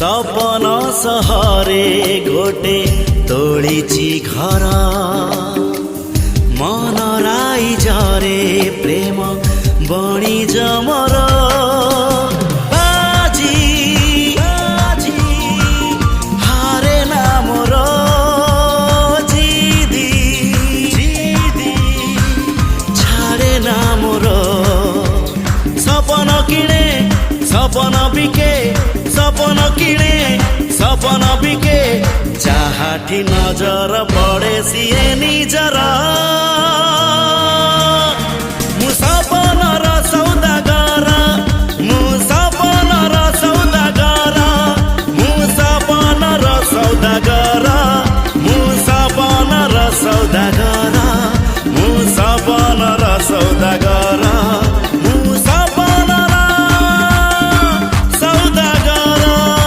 सपन सहरे गोटे तोलिछि घर मन राई झरे प्रेम बणी जमर बाजी हारे ना मोर जिदी छाड़े ना मोर सपन किणे सपन बिके सपन किणे सपन बिके जहाठी नजर पड़े सिए निजर।